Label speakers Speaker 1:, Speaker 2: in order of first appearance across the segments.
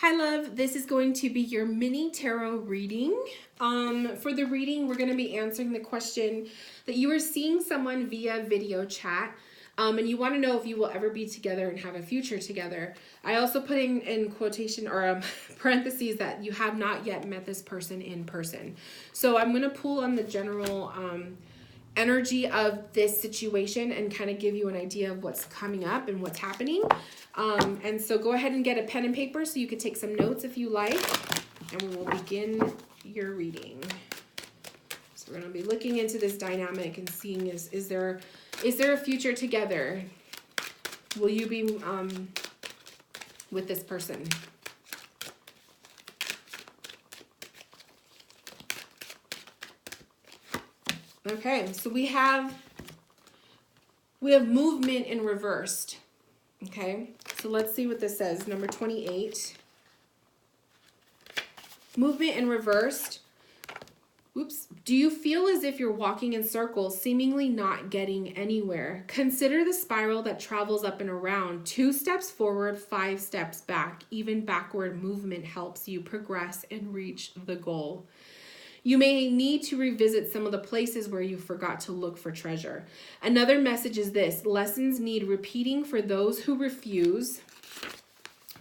Speaker 1: Hi love, this is going to be your mini tarot reading. For the reading, we're going to be answering the question that you are seeing someone via video chat, and you want to know if you will ever be together and have a future together. I also put in quotation or parentheses that you have not yet met this person in person. So I'm going to pull on the general energy of this situation and kind of give you an idea of what's coming up and what's happening. And so go ahead and get a pen and paper so you could take some notes if you like, and we will begin your reading. So we're going to be looking into this dynamic and seeing is there a future together? Will you be with this person? Okay, so we have movement in reversed. Okay, so let's see what this says. Number 28. Movement in reversed. Oops. Do you feel as if you're walking in circles, seemingly not getting anywhere? Consider the spiral that travels up and around. 2 steps forward, 5 steps back. Even backward movement helps you progress and reach the goal. You may need to revisit some of the places where you forgot to look for treasure. Another message is this: lessons need repeating for those who refuse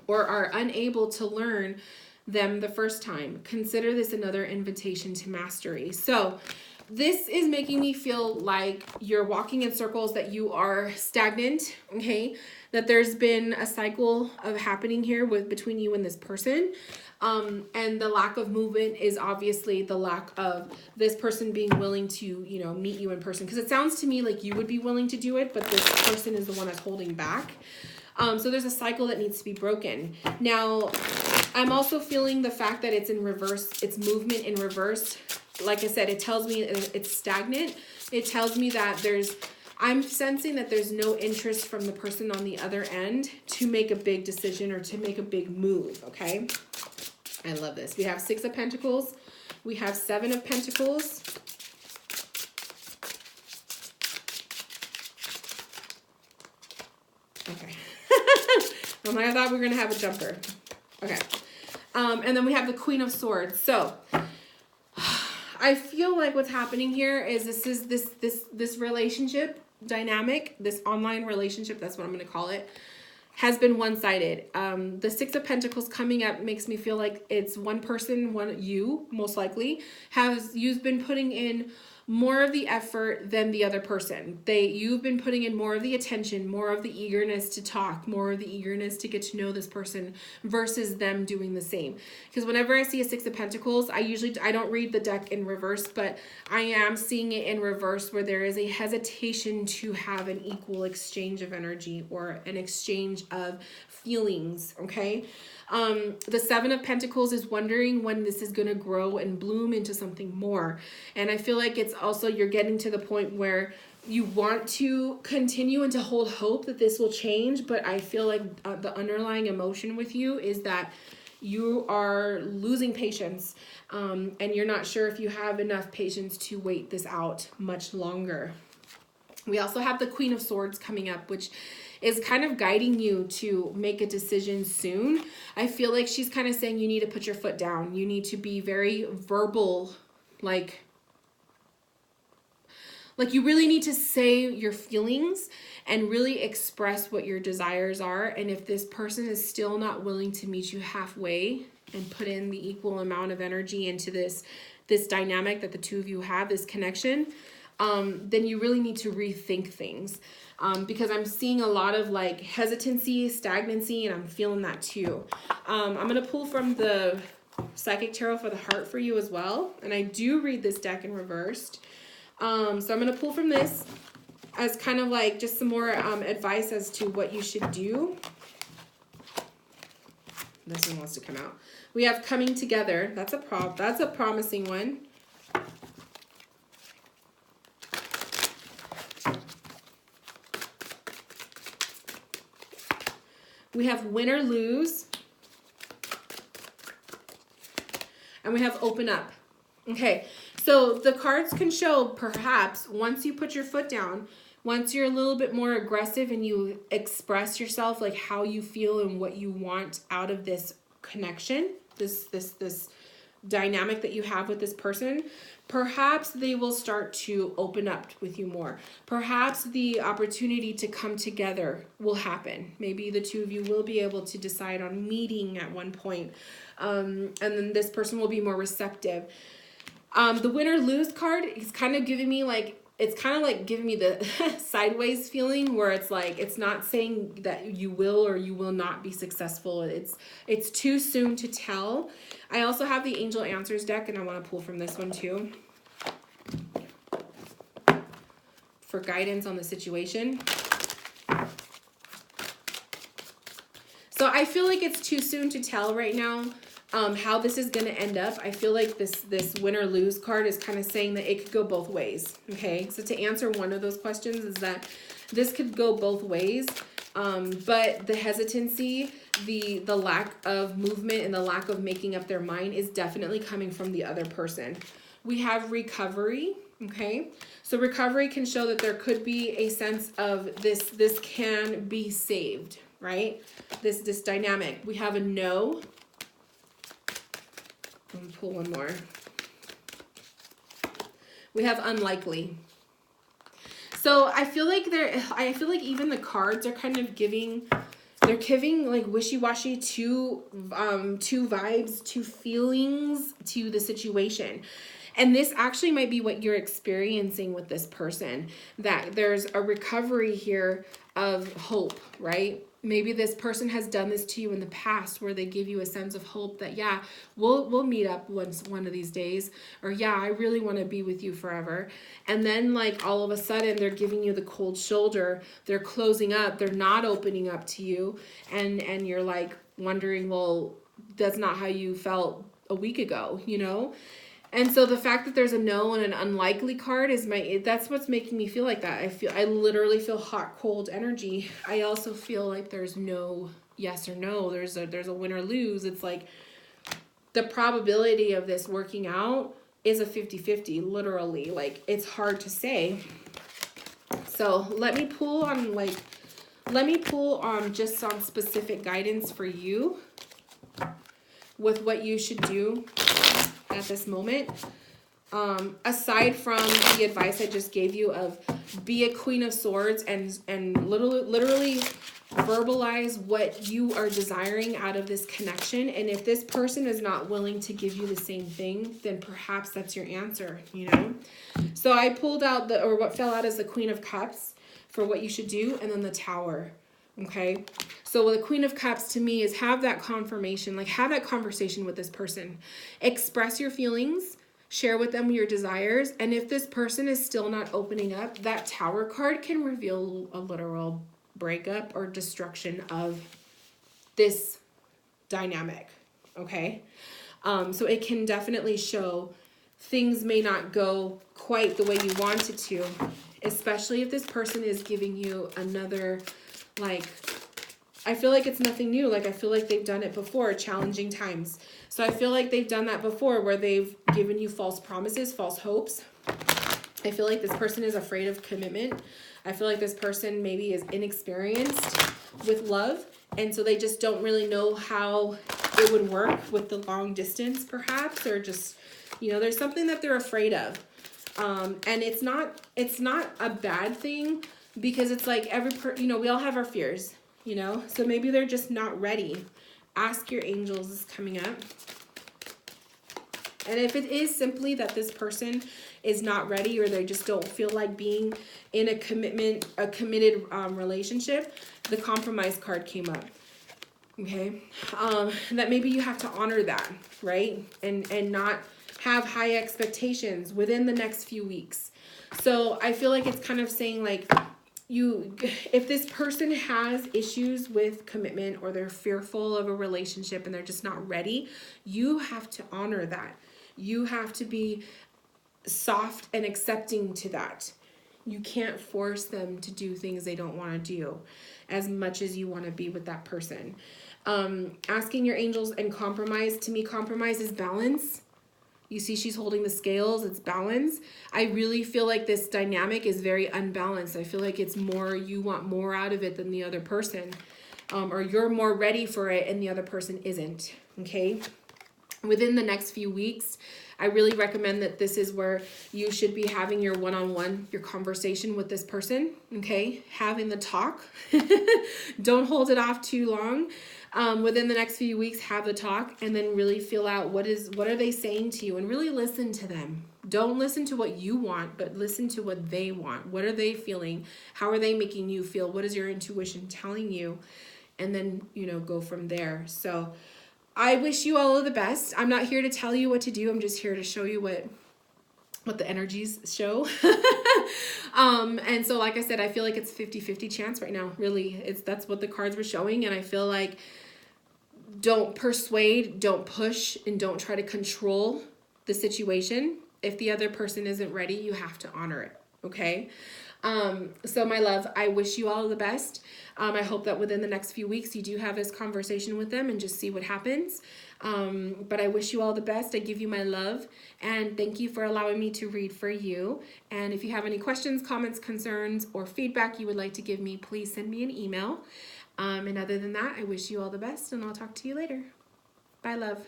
Speaker 1: or are unable to learn them the first time. Consider this another invitation to mastery. So this is making me feel like you're walking in circles, that you are stagnant, okay? That there's been a cycle of happening here between you and this person. And the lack of movement is obviously the lack of this person being willing to, meet you in person. Because it sounds to me like you would be willing to do it, but this person is the one that's holding back. So there's a cycle that needs to be broken. Now, I'm also feeling the fact that it's in reverse, it's movement in reverse. Like I said, it tells me it's stagnant. It tells me that I'm sensing that there's no interest from the person on the other end to make a big decision or to make a big move, okay? I love this. We have 6 of Pentacles. We have 7 of Pentacles. Okay. I'm like, I thought we were going to have a jumper. Okay. And then we have the Queen of Swords. So I feel like what's happening here is this relationship dynamic, this online relationship, that's what I'm going to call it, has been one-sided. The 6 of Pentacles coming up makes me feel like it's one person, you most likely, you've been putting in more of the effort than the other person. You've been putting in more of the attention, more of the eagerness to talk, more of the eagerness to get to know this person versus them doing the same. Because whenever I see a 6 of Pentacles, I don't read the deck in reverse, but I am seeing it in reverse where there is a hesitation to have an equal exchange of energy or an exchange of feelings, okay? The 7 of Pentacles is wondering when this is going to grow and bloom into something more. And I feel like it's also, you're getting to the point where you want to continue and to hold hope that this will change. But I feel like the underlying emotion with you is that you are losing patience, and you're not sure if you have enough patience to wait this out much longer. We also have the Queen of Swords coming up, which is kind of guiding you to make a decision soon. I feel like she's kind of saying you need to put your foot down. You need to be very verbal, like you really need to say your feelings and really express what your desires are. And if this person is still not willing to meet you halfway and put in the equal amount of energy into this dynamic that the two of you have, this connection, then you really need to rethink things. Because I'm seeing a lot of like hesitancy, stagnancy, and I'm feeling that too. I'm going to pull from the Psychic Tarot for the Heart for you as well. And I do read this deck in reversed. So I'm going to pull from this as kind of like just some more advice as to what you should do. This one wants to come out. We have Coming Together. That's a promising one. We have Win or Lose. And we have Open Up. Okay, so the cards can show perhaps once you put your foot down, once you're a little bit more aggressive and you express yourself, like how you feel and what you want out of this connection, this dynamic that you have with this person, perhaps they will start to open up with you more. Perhaps the opportunity to come together will happen. Maybe the two of you will be able to decide on meeting at one point. And then this person will be more receptive. The win or lose card is kind of giving me like, it's kind of like giving me the sideways feeling where it's like, it's not saying that you will or you will not be successful. It's too soon to tell. I also have the Angel Answers deck, and I want to pull from this one too for guidance on the situation. So I feel like it's too soon to tell right now how this is going to end up. I feel like this win or lose card is kind of saying that it could go both ways. Okay, so to answer one of those questions is that this could go both ways, but the hesitancy, the lack of movement, and the lack of making up their mind is definitely coming from the other person. We have recovery. Okay, so recovery can show that there could be a sense of this can be saved, right? This dynamic. We have a no. Let me pull one more. We have unlikely. So I feel like even the cards are kind of giving like wishy-washy to vibes, to feelings, to the situation. And this actually might be what you're experiencing with this person, that there's a recovery here of hope, right? Maybe this person has done this to you in the past where they give you a sense of hope that, yeah, we'll meet up one of these days, or yeah, I really want to be with you forever. And then like all of a sudden they're giving you the cold shoulder, they're closing up, they're not opening up to you, and you're like wondering, well, that's not how you felt a week ago, you know? And so the fact that there's a no and an unlikely card that's what's making me feel like that. I literally feel hot, cold energy. I also feel like there's no yes or no. There's a win or lose. It's like the probability of this working out is a 50-50, literally. Like, it's hard to say. So let me pull on just some specific guidance for you with what you should do at this moment, aside from the advice I just gave you of be a Queen of Swords and literally verbalize what you are desiring out of this connection. And if this person is not willing to give you the same thing, then perhaps that's your answer, you know? So I pulled out what fell out is the Queen of Cups for what you should do, and then the Tower. Okay, so the Queen of Cups to me is have that confirmation, like have that conversation with this person, express your feelings, share with them your desires, and if this person is still not opening up, that Tower card can reveal a literal breakup or destruction of this dynamic. Okay, so it can definitely show things may not go quite the way you want it to, especially if this person is giving you another, like, I feel like it's nothing new. Like, I feel like they've done it before, challenging times. So I feel like they've done that before where they've given you false promises, false hopes. I feel like this person is afraid of commitment. I feel like this person maybe is inexperienced with love. And so they just don't really know how it would work with the long distance, perhaps, or just, you know, there's something that they're afraid of. And it's not a bad thing, because it's like we all have our fears, you know? So maybe they're just not ready. Ask your angels is coming up. And if it is simply that this person is not ready, or they just don't feel like being in a committed relationship, the Compromise card came up. Okay? That maybe you have to honor that, right? And not have high expectations within the next few weeks. So I feel like it's kind of saying like, if this person has issues with commitment, or they're fearful of a relationship and they're just not ready, you have to honor that. You have to be soft and accepting to that. You can't force them to do things they don't want to do as much as you want to be with that person. Asking your angels and compromise, to me, compromise is balance. You see she's holding the scales, it's balance. I really feel like this dynamic is very unbalanced. I feel like it's more, you want more out of it than the other person. or you're more ready for it and the other person isn't, okay? Within the next few weeks, I really recommend that this is where you should be having your one-on-one, your conversation with this person, okay? Having the talk. Don't hold it off too long. Within the next few weeks, have the talk and then really feel out what are they saying to you, and really listen to them. Don't listen to what you want, but listen to what they want. What are they feeling? How are they making you feel? What is your intuition telling you? And then, go from there. So I wish you all of the best. I'm not here to tell you what to do. I'm just here to show you what the energies show. And so, like I said, I feel like it's 50-50 chance right now. Really, that's what the cards were showing. And I feel like don't persuade, don't push, and don't try to control the situation. If the other person isn't ready, you have to honor it. Okay. So my love, I wish you all the best. I hope that within the next few weeks you do have this conversation with them and just see what happens. But I wish you all the best. I give you my love and thank you for allowing me to read for you. And if you have any questions, comments, concerns, or feedback you would like to give me, please send me an email. And other than that, I wish you all the best and I'll talk to you later. Bye, love.